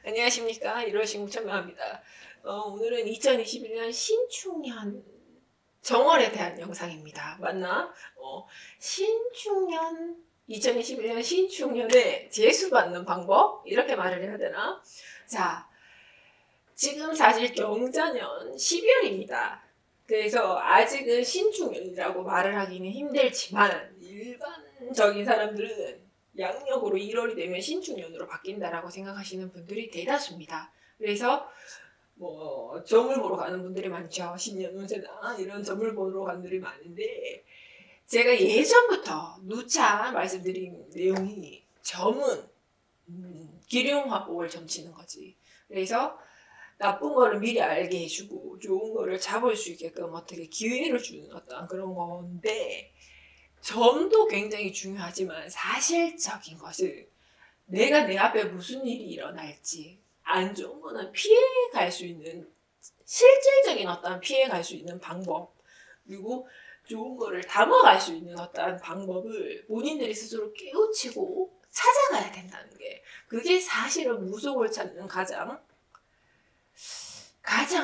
안녕하십니까. 1월 신국천명합니다. 오늘은 2021년 신축년 정월에 대한 영상입니다. 맞나? 신축년, 2021년 신축년에 재수받는 방법? 이렇게 말을 해야 되나? 자, 지금 사실 경자년 12월입니다. 그래서 아직은 신축년이라고 말을 하기는 힘들지만 일반적인 사람들은 양력으로 1월이 되면 신축년으로 바뀐다라고 생각하시는 분들이 대다수입니다. 그래서 뭐 점을 보러 가는 분들이 많죠. 신년 운세나 이런 점을 보러 가는 분들이 많은데, 제가 예전부터 누차 말씀드린 내용이 점은 기룡화복을 점치는 거지. 그래서 나쁜 거를 미리 알게 해주고 좋은 거를 잡을 수 있게끔 어떻게 기회를 주는 어떤 그런 건데, 점도 굉장히 중요하지만 사실적인 것은 내가 내 앞에 무슨 일이 일어날지, 안 좋은 거는 피해갈 수 있는, 실질적인 어떤 피해갈 수 있는 방법, 그리고 좋은 거를 담아갈 수 있는 어떤 방법을 본인들이 스스로 깨우치고 찾아가야 된다는 게, 그게 사실은 무속을 찾는 가장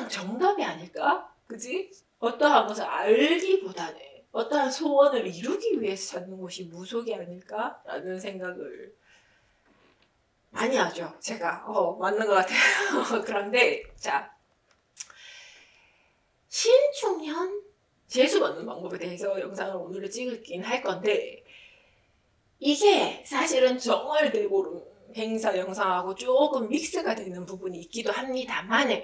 정답이 아닐까? 그지? 어떠한 것을 알기보다는 어떠한 소원을 이루기 위해서 찾는 것이 무속이 아닐까라는 생각을 많이 하죠. 제가 맞는 것 같아요. 그런데 자, 신축년 재수 받는 방법에 대해서 영상을 오늘 찍을긴 할 건데, 이게 사실은 정월대보름 행사 영상하고 조금 믹스가 되는 부분이 있기도 합니다만,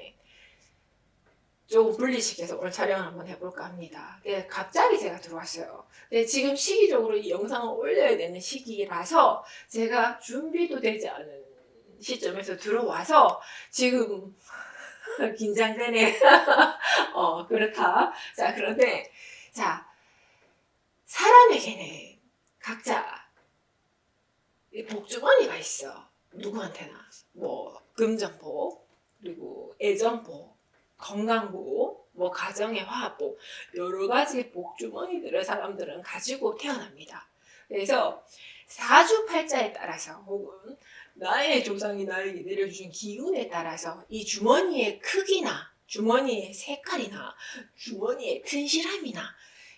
조금 분리시켜서 오늘 촬영을 한번 해볼까 합니다. 갑자기 제가 들어왔어요. 지금 시기적으로 이 영상을 올려야 되는 시기라서 제가 준비도 되지 않은 시점에서 들어와서 지금 긴장되네. 그렇다. 자, 그런데 자, 사람에게는 각자 복주머니가 있어. 누구한테나. 뭐 금전복, 그리고 애정복, 건강복, 뭐 가정의 화합복, 여러 가지 복주머니들을 사람들은 가지고 태어납니다. 그래서 사주팔자에 따라서 혹은 나의 조상이 나에게 내려주신 기운에 따라서 이 주머니의 크기나 주머니의 색깔이나 주머니의 튼실함이나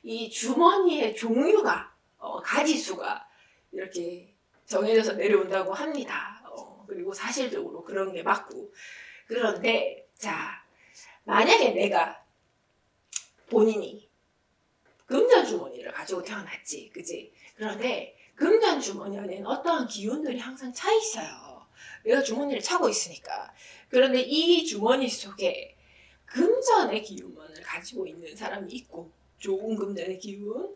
이 주머니의 종류가 가지수가 이렇게 정해져서 내려온다고 합니다. 그리고 사실적으로 그런 게 맞고. 그런데 자, 만약에 내가 본인이 금전주머니를 가지고 태어났지, 그지? 그런데 금전주머니 안에는 어떠한 기운들이 항상 차 있어요. 내가 주머니를 차고 있으니까. 그런데 이 주머니 속에 금전의 기운만을 가지고 있는 사람이 있고, 좋은 금전의 기운,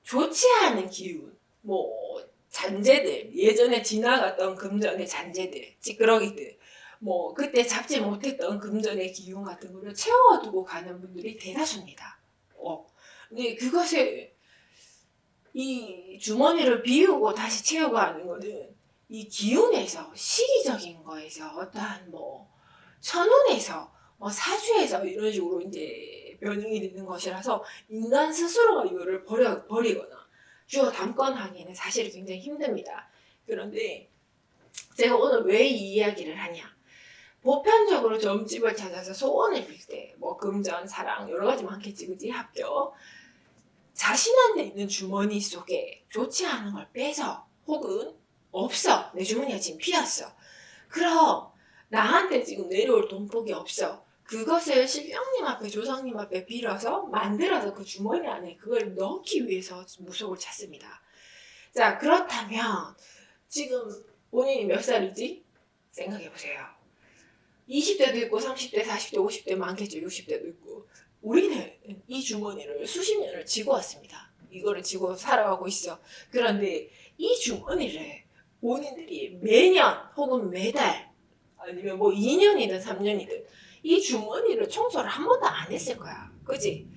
좋지 않은 기운, 뭐 잔재들, 예전에 지나갔던 금전의 잔재들, 찌끄러기들, 뭐 그때 잡지 못했던 금전의 기운 같은 거를 채워두고 가는 분들이 대다수입니다. 근데 그것을, 이 주머니를 비우고 다시 채우고 하는 거는 이 기운에서, 시기적인 거에서, 어떠한 뭐 천운에서, 뭐 사주에서 이런 식으로 이제 변형이 되는 것이라서 인간 스스로가 이거를 버리거나 주워 담거나 하기에는 사실 굉장히 힘듭니다. 그런데 제가 오늘 왜 이 이야기를 하냐? 보편적으로 점집을 찾아서 소원을 빌 때, 뭐 금전, 사랑 여러 가지 많겠지, 그지? 합격. 자신한테 있는 주머니 속에 좋지 않은 걸 빼서, 혹은 없어, 내 주머니가 지금 비었어. 그럼 나한테 지금 내려올 돈복이 없어. 그것을 신령님 앞에, 조상님 앞에 빌어서 만들어서 그 주머니 안에 그걸 넣기 위해서 무속을 찾습니다. 자, 그렇다면 지금 본인이 몇 살이지? 생각해보세요. 20대도 있고 30대, 40대, 50대 많겠죠. 60대도 있고. 우리는 이 주머니를 수십 년을 쥐고 왔습니다. 이거를 쥐고 살아가고 있어. 그런데 이 주머니를 본인들이 매년 혹은 매달, 아니면 뭐 2년이든 3년이든 이 주머니를 청소를 한 번도 안 했을 거야. 그지?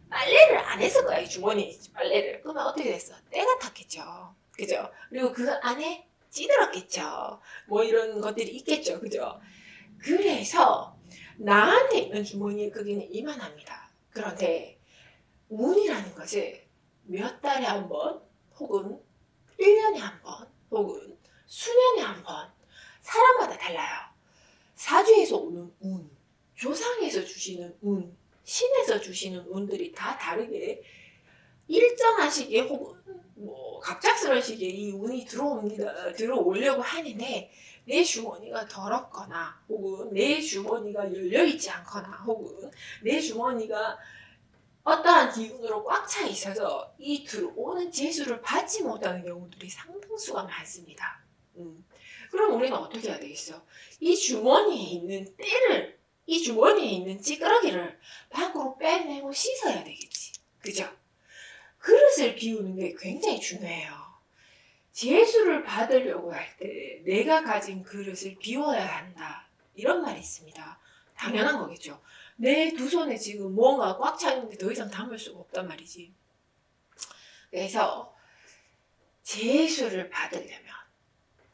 빨래를 안 했을 거야, 이 주머니 빨래를. 그러면 어떻게 됐어? 때가 탔겠죠. 그죠? 그리고 그 안에 찌들었겠죠. 뭐 이런 것들이 있겠죠. 그죠? 그래서 나한테 있는 주머니의 크기는 이만합니다. 그런데 운이라는 것을 몇 달에 한 번, 혹은 1년에 한 번, 혹은 수년에 한 번, 사람마다 달라요. 주시는 운들이 다 다르게 일정한 시기에 혹은 뭐 갑작스러운 시기에 이 운이 들어오려고 하는데 내 주머니가 더럽거나 혹은 내 주머니가 열려있지 않거나 혹은 내 주머니가 어떠한 기운으로 꽉 차 있어서 이 들어오는 재수를 받지 못하는 경우들이 상당수가 많습니다. 그럼 우리는 어떻게 해야 되겠어? 이 주머니에 있는 때를, 이 주머니에 있는 찌끄러기를 밖으로 빼내고 씻어야 되겠지. 그죠? 그릇을 비우는 게 굉장히 중요해요. 재수를 받으려고 할 때 내가 가진 그릇을 비워야 한다. 이런 말이 있습니다. 당연한 거겠죠. 내 두 손에 지금 뭔가 꽉 차 있는데 더 이상 담을 수가 없단 말이지. 그래서 재수를 받으려면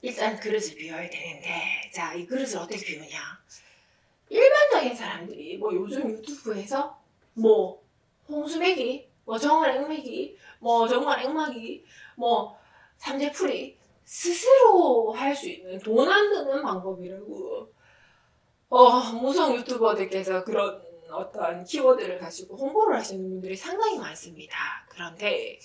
일단 그릇을 비워야 되는데, 자, 이 그릇을 어떻게 비우냐? 일반적인 사람들이 뭐 요즘 유튜브에서 뭐 홍수매기, 뭐 정월 액매기, 뭐 정월 액막이, 뭐 삼재풀이 스스로 할 수 있는 돈 안 드는 방법이라고 무성 유튜버들께서 그런 어떤 키워드를 가지고 홍보를 하시는 분들이 상당히 많습니다. 그런데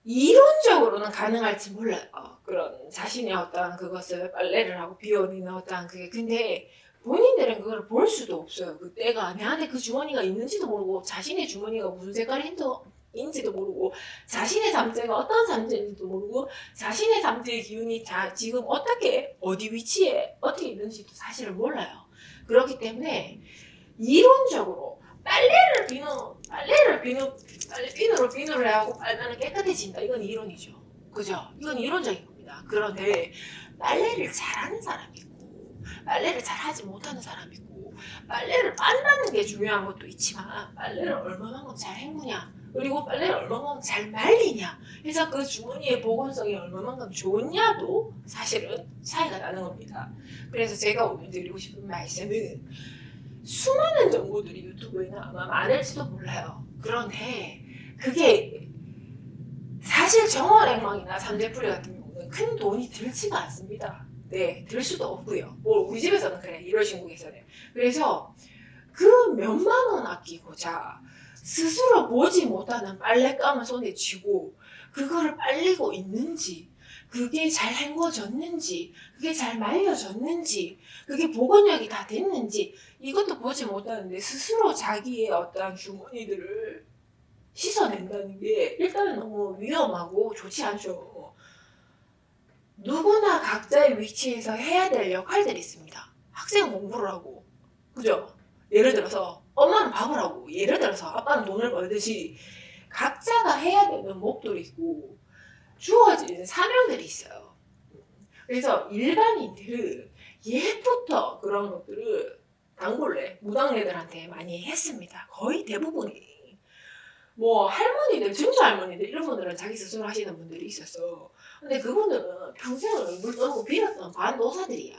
이론적으로는 가능할지 몰라요. 그런 자신의 어떤 그것을 빨래를 하고 비워내는 어떤 그게. 근데 본인들은 그걸 볼 수도 없어요. 그 때가 내한테 그 주머니가 있는지도 모르고 자신의 주머니가 무슨 색깔인지도 모르고 자신의 잠재가 어떤 잠재인지도 모르고 자신의 잠재의 기운이 지금 어디 위치에 어떻게 있는지도 사실을 몰라요. 그렇기 때문에 이론적으로 빨래비누로 비누를 하고 빨면은 깨끗해진다. 이건 이론이죠. 그죠? 이건 이론적인 겁니다. 그런데 빨래를 잘하는 사람이 있고 빨래를 잘하지 못하는 사람이 있고 빨래를 빤다는 게 중요한 것도 있지만 빨래를 얼마만큼 잘 헹구냐 그리고 빨래를 얼마만큼 잘 말리냐 해서 그 주머니의 보건성이 얼마만큼 좋냐도 사실은 차이가 나는 겁니다. 그래서 제가 오늘 드리고 싶은 말씀은 수많은 정보들이 유튜브에는 아마 많을지도 몰라요. 그런데 그게 사실 정월액망이나 삼재풀이 같은 경우는 큰 돈이 들지가 않습니다. 네, 들 수도 없고요. 뭐 우리 집에서는 그래, 일월신국에서는. 그래서 그 몇만 원 아끼고자 스스로 보지 못하는 빨랫감을 손에 쥐고 그거를 빨리고 있는지 그게 잘 헹궈졌는지 그게 잘 말려졌는지 그게 복원력이 다 됐는지 이것도 보지 못하는데 스스로 자기의 어떠한 주머니들을 씻어낸다는 게 일단은 너무 위험하고 좋지 않죠. 누구나 각자의 위치에서 해야 될 역할들이 있습니다. 학생은 공부를 하고 그죠? 예를 들어서 엄마는 밥을 하고 예를 들어서 아빠는 돈을 벌듯이 각자가 해야 되는 목도리 있고 주어진 사명들이 있어요. 그래서 일반인들은 예부터 그런 것들을 단골레, 무당네들한테 많이 했습니다. 거의 대부분이. 뭐 할머니들, 증조 할머니들 이런 분들은 자기 스스로 하시는 분들이 있었어. 근데 그분들은 평생을 물 떠고 빌었던 반노사들이야.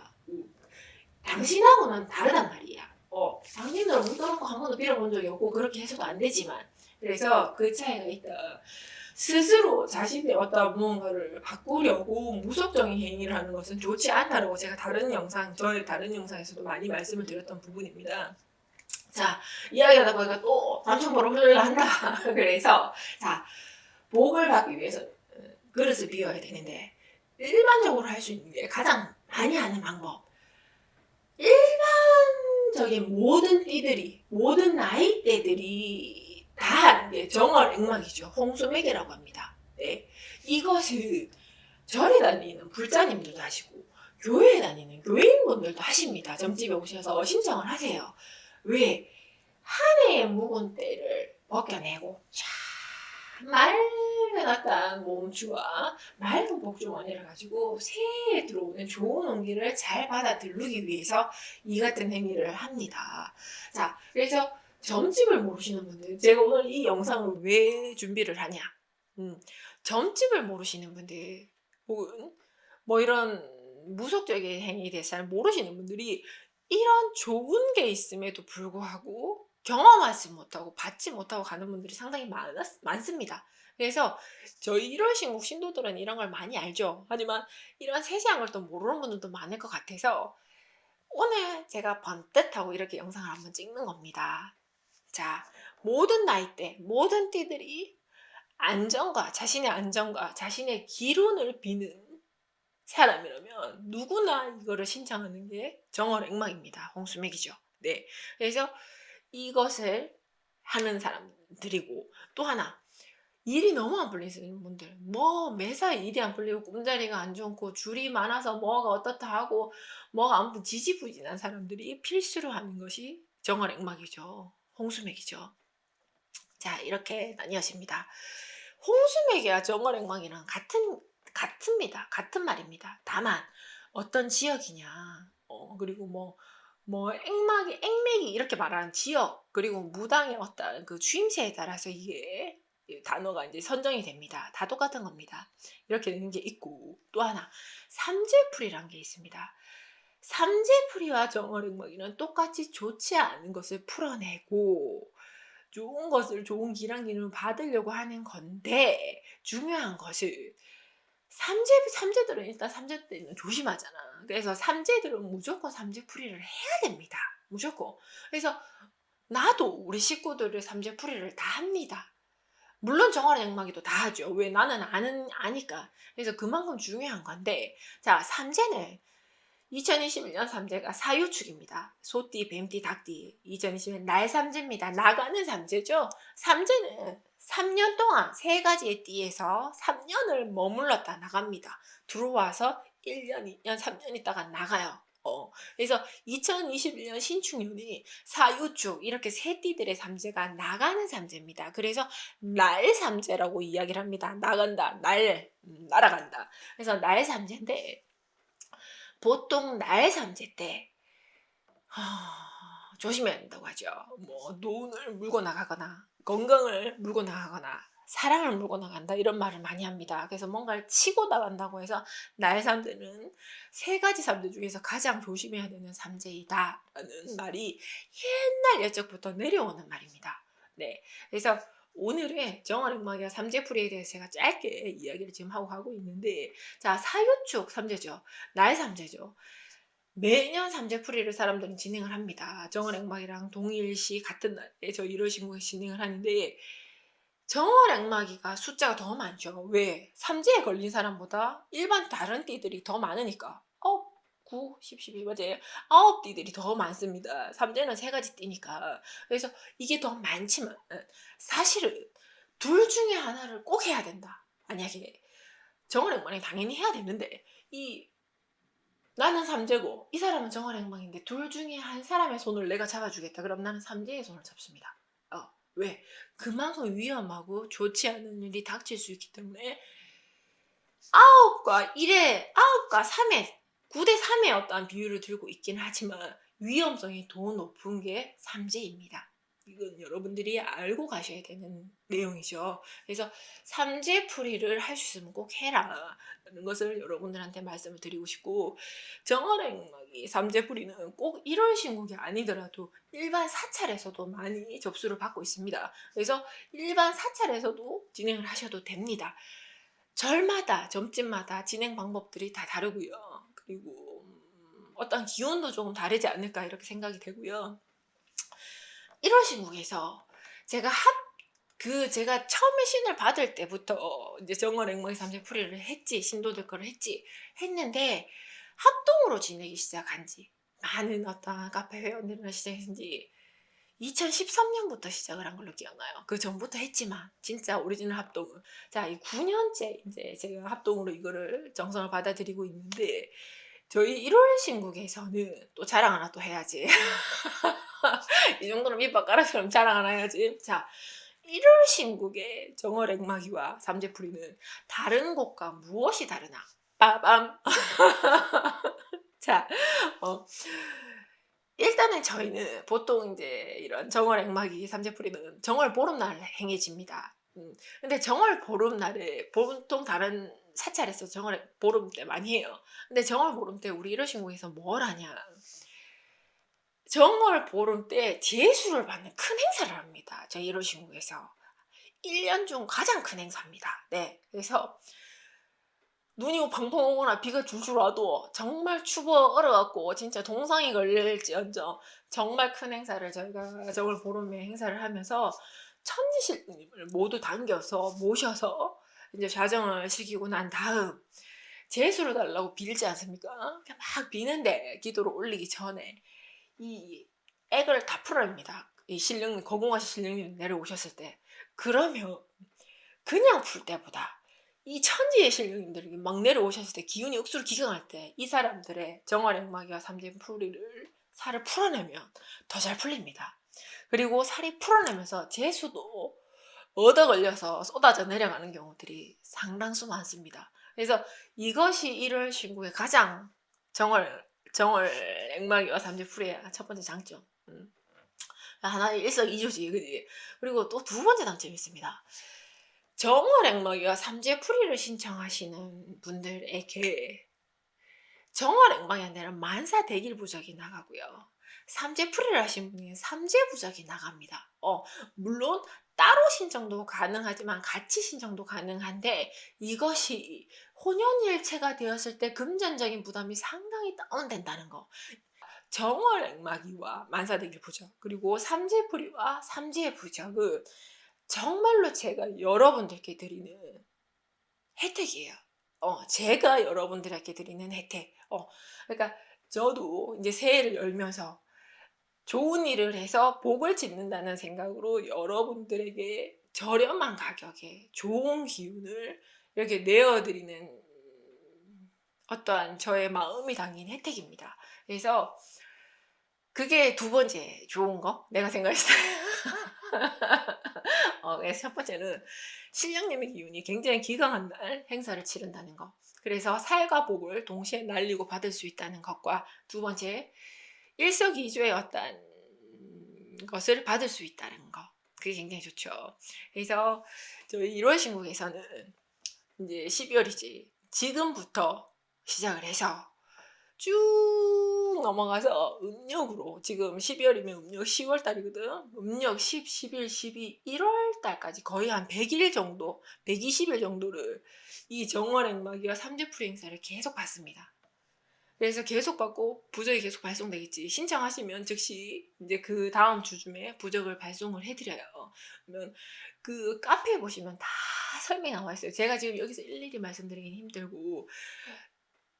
당신하고는 다르단 말이야. 당신들은 물 떠는 거 한 번도 빌어본 적이 없고 그렇게 해서도 안 되지만 그래서 그 차이가 있다. 스스로 자신의 어떤 무언가를 바꾸려고 무속적인 행위를 하는 것은 좋지 않다라고 제가 저의 다른 영상에서도 많이 말씀을 드렸던 부분입니다. 자, 이야기하다 보니까 또 삼천포로 흘러야 한다. 그래서 자, 복을 받기 위해서 그릇을 비워야 되는데 일반적으로 할 수 있는 게 가장 많이 하는 방법. 일반적인 모든 띠들이 모든 나이대들이 다 하는 게 정월액막이죠. 홍수맥이라고 합니다. 네. 이것은 절에 다니는 불자님들도 하시고 교회에 다니는 교인분들도 하십니다. 점집에 오셔서 신청을 하세요. 왜? 한 해의 묵은 때를 벗겨내고 맑은 어떤 몸주와 맑은 복주머니를 가지고 새해에 들어오는 좋은 온기를 잘 받아 들르기 위해서 이 같은 행위를 합니다. 자, 그래서 점집을 모르시는 분들, 제가 오늘 이 영상을 왜 준비를 하냐? 점집을 모르시는 분들, 혹은 뭐 이런 무속적인 행위에 대해서 잘 모르시는 분들이 이런 좋은 게 있음에도 불구하고 경험하지 못하고 받지 못하고 가는 분들이 상당히 많습니다. 그래서 저희 1월 신국 신도들은 이런 걸 많이 알죠. 하지만 이런 세세한 걸 또 모르는 분들도 많을 것 같아서 오늘 제가 번뜩하고 이렇게 영상을 한번 찍는 겁니다. 자, 모든 나이대, 모든 띠들이 안정과 자신의 기론을 비는 사람이라면 누구나 이거를 신청하는 게 정월액막입니다. 홍수맥이죠. 네. 그래서 이것을 하는 사람들이고, 또 하나, 일이 너무 안 풀리시는 분들, 뭐 매사 일이 안 풀리고 꿈자리가 안 좋고 줄이 많아서 뭐가 어떻다 하고 뭐가 아무튼 지지부진한 사람들이 필수로 하는 것이 정월액막이죠. 홍수맥이죠. 자, 이렇게 나뉘어집니다. 홍수맥이와 정월액막이랑 같습니다. 같은 말입니다. 다만 어떤 지역이냐, 그리고 액맥이 이렇게 말하는 지역, 그리고 무당의 어떤 그 주임새에 따라서 이게 단어가 이제 선정이 됩니다. 다 똑같은 겁니다. 이렇게 되는 게 있고, 또 하나 삼재풀이란 게 있습니다. 삼재풀이와 정월액막이는 똑같이 좋지 않은 것을 풀어내고 좋은 것을, 좋은 기량기를 받으려고 하는 건데, 중요한 것은 삼재들은 일단 삼재 때는 조심하잖아. 그래서 삼재들은 무조건 삼재풀이를 해야 됩니다. 무조건. 그래서 나도 우리 식구들을 삼재풀이를 다 합니다. 물론 정월액막이도 다 하죠. 왜? 나는 아니까. 그래서 그만큼 중요한 건데, 자, 삼재는 2021년 삼재가 사유축입니다. 소띠, 뱀띠, 닭띠. 2021년 날삼재입니다. 나가는 삼재죠. 삼재는 3년 동안 세 가지의 띠에서 3년을 머물렀다 나갑니다. 들어와서 1년, 2년, 3년 있다가 나가요. 그래서 2021년 신축년이 사유축 이렇게 세 띠들의 삼재가 나가는 삼재입니다. 그래서 날 삼재라고 이야기를 합니다. 나간다, 날아간다. 그래서 날 삼재인데, 보통 날 삼재 때 조심해야 된다고 하죠. 뭐 돈을 물고 나가거나 건강을 물고 나가거나 사랑을 물고 나간다 이런 말을 많이 합니다. 그래서 뭔가를 치고 나간다고 해서 날 삼재는 세 가지 삼재 중에서 가장 조심해야 되는 삼재이다라는 말이 옛날 옛적부터 내려오는 말입니다. 네, 그래서 오늘의 정월액막이와 삼재풀이에 대해서 제가 짧게 이야기를 지금 하고 있는데, 자, 사유축 삼재죠. 날 삼재죠. 매년 삼재풀이를 사람들은 진행을 합니다. 정월액막이랑 동일시 같은 날에 저 1월 15일에 진행을 하는데, 정월액막이가 숫자가 더 많죠. 왜? 삼재에 걸린 사람보다 일반 다른 띠들이 더 많으니까. 9, 10, 11 맞아요. 9띠들이 더 많습니다. 삼재는 세 가지 띠니까. 그래서 이게 더 많지만 사실은 둘 중에 하나를 꼭 해야 된다. 만약에 정월액막이 당연히 해야 되는데, 나는 삼재고 이 사람은 정월액막인데 둘 중에 한 사람의 손을 내가 잡아주겠다. 그럼 나는 삼재의 손을 잡습니다. 왜? 그만큼 위험하고 좋지 않은 일이 닥칠 수 있기 때문에 9과 3의 9대 3의 어떠한 비율을 들고 있긴 하지만 위험성이 더 높은 게 삼재입니다. 이건 여러분들이 알고 가셔야 되는 내용이죠. 그래서 삼재풀이를 할 수 있으면 꼭 해라 라는 것을 여러분들한테 말씀을 드리고 싶고, 정월액막이 삼재풀이는 꼭 1월 신국이 아니더라도 일반 사찰에서도 많이 접수를 받고 있습니다. 그래서 일반 사찰에서도 진행을 하셔도 됩니다. 절마다, 점집마다 진행 방법들이 다 다르고요. 그리고 어떤 기운도 조금 다르지 않을까 이렇게 생각이 되고요. 1월 신국에서 제가 처음에 신을 받을 때부터 이제 정월액막이 삼재풀이를 했지, 신도들 거를 했는데 합동으로 지내기 시작한지, 많은 어떤 카페 회원들이나 시작했는지 2013년부터 시작을 한 걸로 기억나요. 그 전부터 했지만 진짜 오리지널 합동을, 자, 이 9년째 이제 제가 합동으로 이거를 정성을 받아들이고 있는데, 저희 1월 신국에서는 또 자랑 하나 또 해야지. 이 정도는 밑밥 깔아처럼 자랑 하나 해야지. 자, 1월 신국의 정월액막이와 삼재풀이는 다른 곳과 무엇이 다르나? 빠밤. 자, 일단은 저희는 보통 이제 이런 정월액막이 삼재풀이는 정월 보름날 행해집니다. 근데 정월 보름날에 보통 다른 사찰에서 정월 보름 때 많이 해요. 근데 정월 보름 때 우리 1월 신국에서 뭘 하냐? 정월 보름 때 제수를 받는 큰 행사를 합니다. 저희 1월 신국에서 1년 중 가장 큰 행사입니다. 네, 그래서 눈이 방방 오거나 비가 줄줄 와도 정말 추워 얼어갖고 진짜 동상이 걸릴지언정 정말 큰 행사를 저희가 정월 보름에 행사를 하면서 천지신님을 모두 당겨서 모셔서 이제 좌정을 시키고 난 다음 제수를 달라고 빌지 않습니까? 막 비는데 기도를 올리기 전에 이 액을 다 풀어냅니다. 이 신령 거궁하신 신령님 내려오셨을 때 그러면 그냥 풀 때보다 이 천지의 신령님들이 막 내려오셨을 때 기운이 억수로 기강할 때 이 사람들의 정화랭막이와 삼진풀이를 살을 풀어내면 더 잘 풀립니다. 그리고 살이 풀어내면서 재수도 얻어 걸려서 쏟아져 내려가는 경우들이 상당수 많습니다. 그래서 이것이 1월 신국의 가장 정월 액막이와 삼진풀이의 첫 번째 장점. 하나의 일석이조지, 그지? 그리고 또 두 번째 장점이 있습니다. 정월액막이와 삼재풀이를 신청하시는 분들에게 정월액막이 아니라 만사대길부적이 나가고요. 삼재풀이를 하신 분이 삼재부적이 나갑니다. 물론 따로 신청도 가능하지만 같이 신청도 가능한데 이것이 혼연일체가 되었을 때 금전적인 부담이 상당히 다운된다는 거. 정월액막이와 만사대길부적 그리고 삼재풀이와 삼재부적은 정말로 제가 여러분들께 드리는 혜택이에요. 제가 여러분들에게 드리는 혜택. 그러니까 저도 이제 새해를 열면서 좋은 일을 해서 복을 짓는다는 생각으로 여러분들에게 저렴한 가격에 좋은 기운을 이렇게 내어드리는 어떠한 저의 마음이 담긴 혜택입니다. 그래서 그게 두 번째 좋은 거 내가 생각했을 때 그래서 첫 번째는 신령님의 기운이 굉장히 기강한 날 행사를 치른다는 거. 그래서 살과 복을 동시에 날리고 받을 수 있다는 것과 두 번째 일석이조의 어떤 것을 받을 수 있다는 거. 그게 굉장히 좋죠. 그래서 저희 1월 신국에서는 이제 12월이지 지금부터 시작을 해서 쭉 넘어가서 음력으로 지금 12월이면 음력 10월 달이거든. 음력 10, 11, 12, 1월 달까지 거의 한 100일 정도, 120일 정도를 이 정월액막이와 삼재풀이 행사를 계속 받습니다. 그래서 계속 받고 부적이 계속 발송되겠지. 신청하시면 즉시 이제 그 다음 주쯤에 부적을 발송을 해드려요. 그러면 그 카페에 보시면 다 설명이 나와 있어요. 제가 지금 여기서 일일이 말씀드리긴 힘들고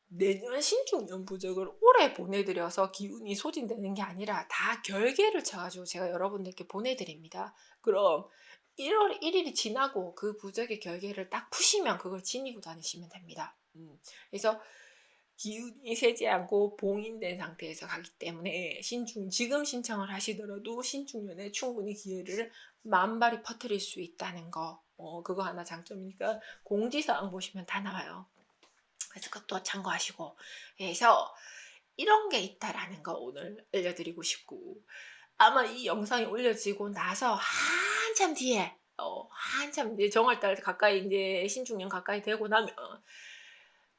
내년 신축년 부적을 올해 보내드려서 기운이 소진되는 게 아니라 다 결계를 쳐가지고 제가 여러분들께 보내드립니다. 그럼 1월 1일이 지나고 그 부적의 결계를 딱 푸시면 그걸 지니고 다니시면 됩니다. 그래서 기운이 세지 않고 봉인된 상태에서 가기 때문에 지금 신청을 하시더라도 신축년에 충분히 기회를 만발히 퍼뜨릴 수 있다는 거. 그거 하나 장점이니까 공지사항 보시면 다 나와요. 그래서 그것도 참고하시고. 그래서 이런 게 있다라는 거 오늘 알려드리고 싶고, 아마 이 영상이 올려지고 나서 한참 뒤에 한참 이제 정월달 가까이 이제 신축년 가까이 되고 나면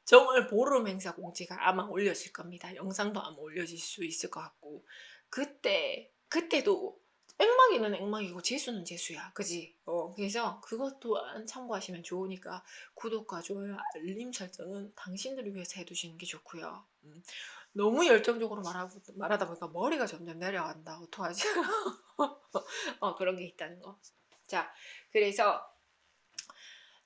정월 보름 행사 공지가 아마 올려질 겁니다. 영상도 아마 올려질 수 있을 것 같고, 그때도 액막이는 액막이고 재수는 재수야, 그지? 그래서 그것 또한 참고하시면 좋으니까 구독과 좋아요, 알림 설정은 당신들을 위해서 해두시는 게 좋고요. 너무 열정적으로 말하다 보니까 머리가 점점 내려간다. 어떡하지? 그런 게 있다는 거. 자, 그래서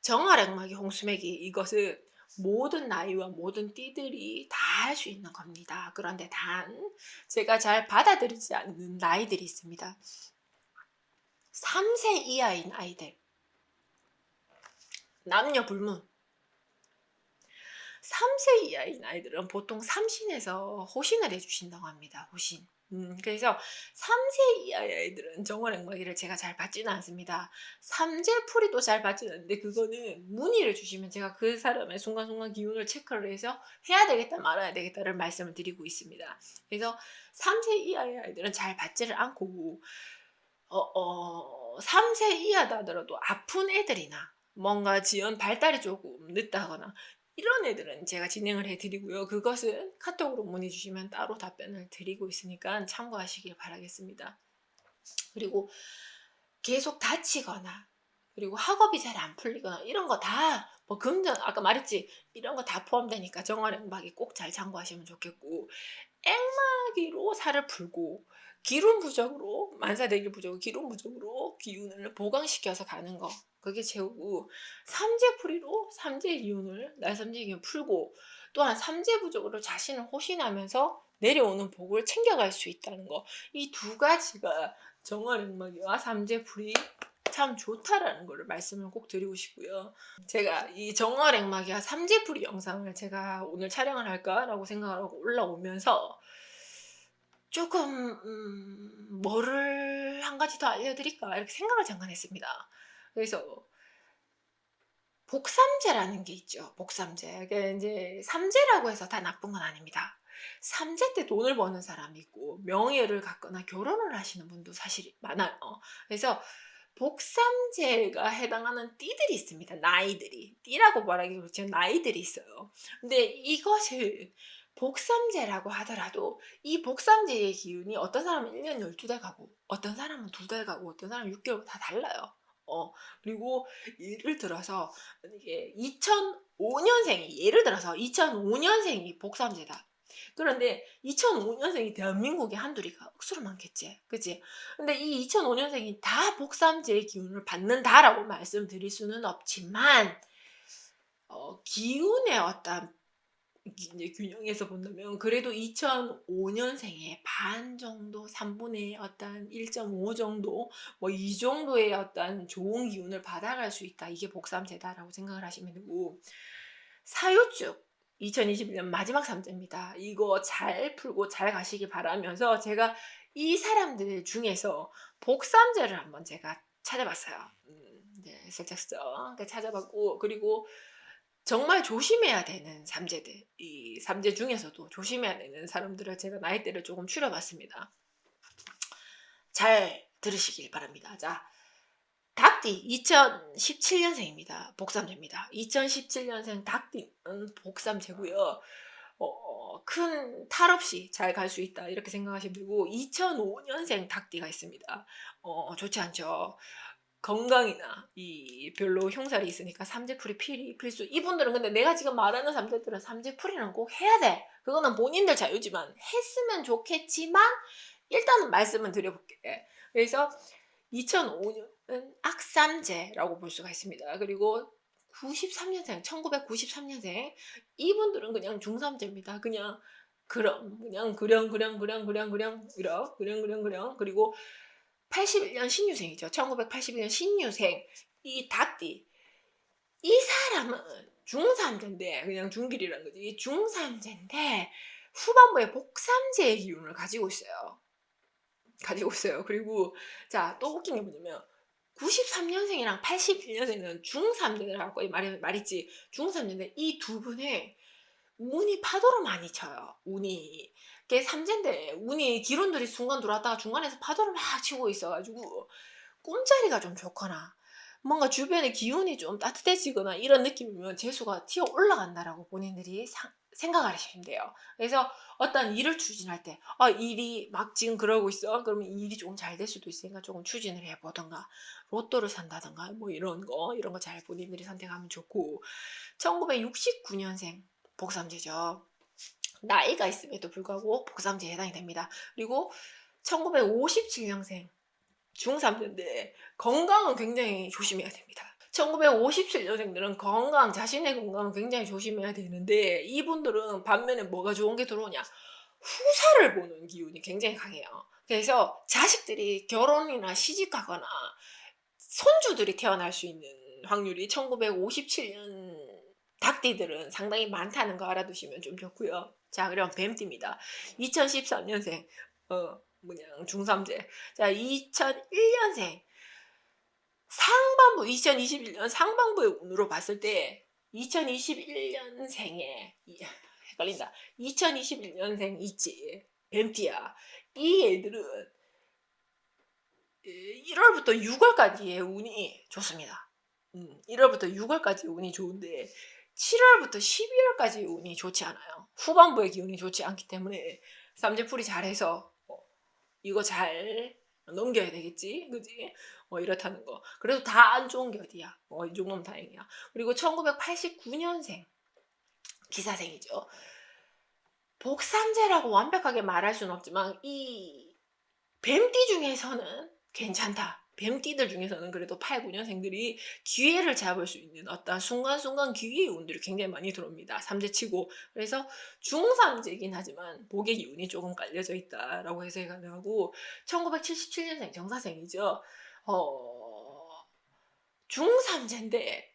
정화reg막이 홍수맥이 이것은 모든 나이와 모든 띠들이 다 할 수 있는 겁니다. 그런데 단 제가 잘 받아들이지 않는 나이들이 있습니다. 3세 이하인 아이들, 남녀 불문. 3세 이하인 아이들은 보통 삼신에서 호신을 해주신다고 합니다. 호신. 그래서 3세 이하의 아이들은 정월액막이를 제가 잘 받지는 않습니다. 삼재풀이도 잘 받지는 않는데 그거는 문의를 주시면 제가 그 사람의 순간순간 기운을 체크를 해서 해야 되겠다 말아야 되겠다를 말씀을 드리고 있습니다. 그래서 3세 이하의 아이들은 잘 받지를 않고 3세 이하다 하더라도 아픈 애들이나 뭔가 지연 발달이 조금 늦다거나 이런 애들은 제가 진행을 해드리고요. 그것은 카톡으로 문의 주시면 따로 답변을 드리고 있으니까 참고하시길 바라겠습니다. 그리고 계속 다치거나 그리고 학업이 잘 안 풀리거나 이런 거 다 뭐 금전 아까 말했지 이런 거 다 포함되니까 정화reg마기 꼭 잘 참고하시면 좋겠고 액마기로 살을 풀고 기운 부족으로 만사대기 부족 기운 부족으로 기운을 보강시켜서 가는 거 그게 최고고 삼재풀이로 삼재 기운을 날삼재 기운 풀고 또한 삼재 부족으로 자신을 호신하면서 내려오는 복을 챙겨갈 수 있다는 거 이 두 가지가 정화reg마기와 삼재풀이 참 좋다라는 거를 말씀을 꼭 드리고 싶고요. 제가 이 정화reg마기와 삼재풀이 영상을 제가 오늘 촬영을 할까라고 생각을 하고 올라오면서 조금 뭐를 한 가지 더 알려드릴까 이렇게 생각을 잠깐 했습니다. 그래서 복삼재라는 게 있죠. 복삼재. 그게 이제 삼재라고 해서 다 나쁜 건 아닙니다. 삼재 때 돈을 버는 사람이 있고 명예를 갖거나 결혼을 하시는 분도 사실 많아요. 그래서 복삼재가 해당하는 띠들이 있습니다. 나이들이. 띠라고 말하기 그렇지만 나이들이 있어요. 근데 이것을 복삼재라고 하더라도 이 복삼재의 기운이 어떤 사람은 1년 12달 가고 어떤 사람은 2달 가고 어떤 사람은 6개월 다 달라요. 그리고 예를 들어서 이게 2005년생이 예를 들어서 2005년생이 복삼재다. 그런데 2005년생이 대한민국에 한둘이가 억수로 많겠지. 그치? 근데 이 2005년생이 다 복삼재의 기운을 받는다라고 말씀드릴 수는 없지만 기운의 어떤 이제 균형에서 본다면 그래도 2005년생의 반 정도 3분의 어떤 1.5 정도 뭐 이 정도의 어떤 좋은 기운을 받아갈 수 있다. 이게 복삼재다라고 생각을 하시면 되고 사유축 2021년 마지막 삼재입니다. 이거 잘 풀고 잘 가시기 바라면서 제가 이 사람들 중에서 복삼재를 한번 제가 찾아봤어요. 네, 살짝서 찾아봤고 그리고 정말 조심해야 되는 삼재들 이 삼재 중에서도 조심해야 되는 사람들을 제가 나이대를 조금 추려봤습니다. 잘 들으시길 바랍니다. 자, 닭띠 2017년생입니다. 복삼재입니다. 2017년생 닭띠는 복삼재고요. 큰 탈 없이 잘 갈 수 있다 이렇게 생각하시면 되고 2005년생 닭띠가 있습니다. 좋지 않죠. 건강이나 이 별로 흉살이 있으니까 삼재풀이 필수. 이분들은 근데 내가 지금 말하는 삼재들은 삼재풀이는 꼭 해야 돼. 그거는 본인들 자유지만 했으면 좋겠지만 일단은 말씀은 드려볼게. 그래서 2005년은 악삼재라고 볼 수가 있습니다. 그리고 93년생, 1993년생 이분들은 그냥 중삼재입니다. 그냥 그냥 그리고 81년 신유생이죠. 1981년 신유생 이 닭띠 이 사람은 중삼재인데 그냥 중길이라는 거지. 중삼재인데 후반부에 복삼재의 기운을 가지고 있어요. 그리고 자, 또 웃긴 게 뭐냐면 93년생이랑 81년생은 중삼재라고 말했지. 중삼재인데 이 두 분의 운이 파도로 많이 쳐요. 운이. 그게 삼재인데 운이 기론들이 순간 들어왔다가 중간에서 파도를 막 치고 있어가지고 꿈자리가 좀 좋거나 뭔가 주변에 기운이 좀 따뜻해지거나 이런 느낌이면 재수가 튀어 올라간다라고 본인들이 생각을 하시면 돼요. 그래서 어떤 일을 추진할 때 일이 막 지금 그러고 있어. 그러면 이 일이 조금 잘 될 수도 있으니까 조금 추진을 해보던가 로또를 산다던가 뭐 이런 거 잘 본인들이 선택하면 좋고 1969년생 복삼재죠. 나이가 있음에도 불구하고 복삼재에 해당이 됩니다. 그리고 1957년생 중삼재인데 건강은 굉장히 조심해야 됩니다. 1957년생들은 자신의 건강은 굉장히 조심해야 되는데 이분들은 반면에 뭐가 좋은 게 들어오냐? 후사를 보는 기운이 굉장히 강해요. 그래서 자식들이 결혼이나 시집가거나 손주들이 태어날 수 있는 확률이 1957년 닭띠들은 상당히 많다는 거 알아두시면 좀 좋고요. 자, 그럼 뱀띠입니다. 2013년생 중삼재. 자, 2001년생 상반부 2021년 상반부의 운으로 봤을 때 2021년생에 헷갈린다. 2021년생 있지. 뱀띠야. 이 애들은 1월부터 6월까지의 운이 좋습니다. 1월부터 6월까지 운이 좋은데 7월부터 12월까지 운이 좋지 않아요. 후반부의 기운이 좋지 않기 때문에 삼재풀이 잘해서 이거 잘 넘겨야 되겠지, 그지? 이렇다는 거. 그래도 다 안 좋은 게 어디야. 이 정도면 다행이야. 그리고 1989년생 기사생이죠. 복삼재라고 완벽하게 말할 수는 없지만 이 뱀띠 중에서는 괜찮다. 뱀띠들 중에서는 그래도 8, 9년생들이 기회를 잡을 수 있는 어떤 순간순간 기회의 운들이 굉장히 많이 들어옵니다. 삼재치고. 그래서 중삼재이긴 하지만 복의 기운이 조금 깔려져 있다라고 해석이 가능하고 1977년생 정사생이죠. 중삼재인데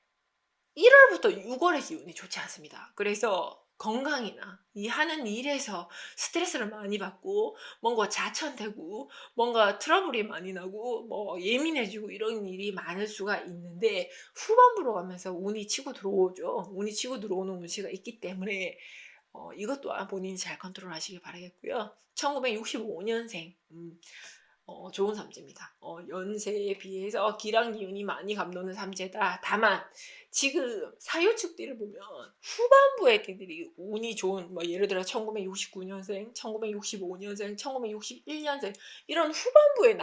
1월부터 6월의 기운이 좋지 않습니다. 그래서 건강이나 이 하는 일에서 스트레스를 많이 받고 뭔가 자천되고 뭔가 트러블이 많이 나고 뭐 예민해지고 이런 일이 많을 수가 있는데 후반부로 가면서 운이 치고 들어오죠. 운이 치고 들어오는 운치가 있기 때문에 이것 또한 본인이 잘 컨트롤 하시길 바라겠고요. 1965년생 좋은 삼재입니다. 연세에 비해서 기랑 기운이 많이 감도는 삼재다. 다만 지금 사유축띠를 보면 후반부의 띠들이 운이 좋은 뭐 예를 들어 1969년생, 1965년생, 1961년생 이런 후반부의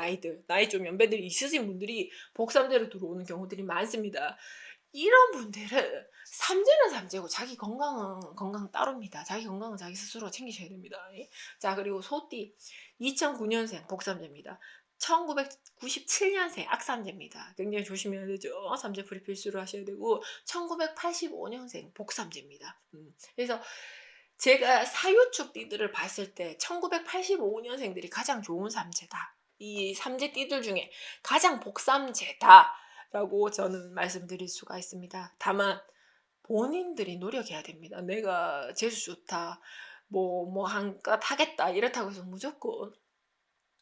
나이 좀 연배들이 있으신 분들이 복삼재로 들어오는 경우들이 많습니다. 이런 분들은 삼재는 삼재고 자기 건강은 건강 따로입니다. 자기 건강은 자기 스스로 챙기셔야 됩니다. 자, 그리고 소띠 2009년생 복삼재입니다. 1997년생 악삼재입니다. 굉장히 조심해야 되죠. 삼재풀이 필수로 하셔야 되고 1985년생 복삼재입니다. 그래서 제가 사유축띠들을 봤을 때 1985년생들이 가장 좋은 삼재다. 이 삼재띠들 중에 가장 복삼재다. 라고 저는 말씀드릴 수가 있습니다. 다만 본인들이 노력해야 됩니다. 내가 재수 좋다, 뭐 한껏 하겠다 이렇다고 해서 무조건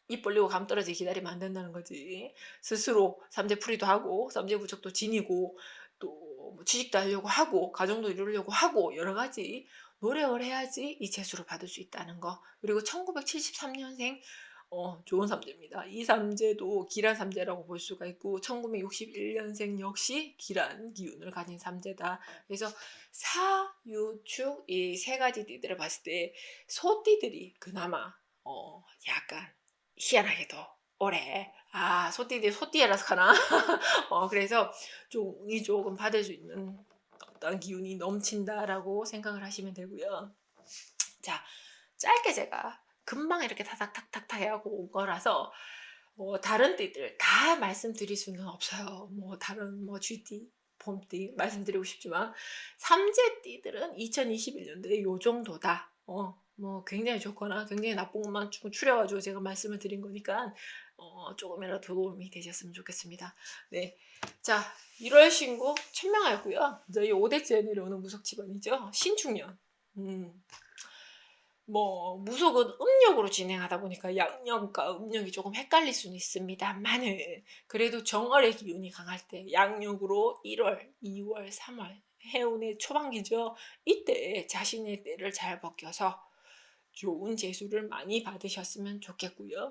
입 벌리고 감 떨어지게 기다리면 안 된다는 거지. 스스로 삼재풀이도 하고 삼재부적도 지니고 또뭐 취직도 하려고 하고 가정도 이루려고 하고 여러 가지 노력을 해야지 이 재수를 받을 수 있다는 거. 그리고 1973년생 좋은 삼재입니다. 이 삼재도 기란 삼재라고 볼 수가 있고 1961년생 역시 기란 기운을 가진 삼재다. 그래서 사유축 이 세 가지 띠들을 봤을 때 소띠들이 그나마 약간 희한하게도 올해 소띠들이 소띠에라서 가나 그래서 좀 운이 조금 받을 수 있는 어떤 기운이 넘친다라고 생각을 하시면 되고요. 자, 짧게 제가 금방 이렇게 타닥탁탁탁 해하고 온 거라서 다른 띠들 다 말씀드릴 수는 없어요. 다른 쥐띠, 봄띠 말씀드리고 싶지만 삼재띠들은 2021년도에 요 정도다. 굉장히 좋거나 굉장히 나쁜 것만 좀 추려가지고 제가 말씀을 드린 거니까 조금이라도 도움이 되셨으면 좋겠습니다. 네, 자 1월 신고 천명하였고요. 저희 5대째 내려오는 무속 집안이죠. 신축년. 무속은 음력으로 진행하다 보니까 양력과 음력이 조금 헷갈릴 수는 있습니다만은 그래도 정월의 기운이 강할 때 양력으로 1월, 2월, 3월 해운의 초반기죠. 이때 자신의 때를 잘 벗겨서 좋은 재수를 많이 받으셨으면 좋겠고요.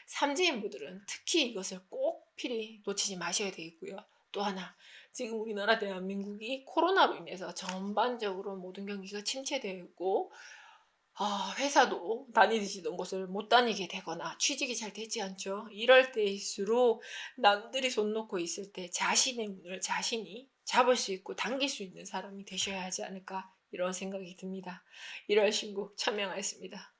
삼재인분들은 특히 이것을 꼭 필히 놓치지 마셔야 되겠고요. 또 하나, 지금 우리나라 대한민국이 코로나로 인해서 전반적으로 모든 경기가 침체되어 있고 회사도 다니시던 곳을 못 다니게 되거나 취직이 잘 되지 않죠. 이럴 때일수록 남들이 손 놓고 있을 때 자신의 운을 자신이 잡을 수 있고 당길 수 있는 사람이 되셔야 하지 않을까 이런 생각이 듭니다. 1월 신고 천명하였습니다.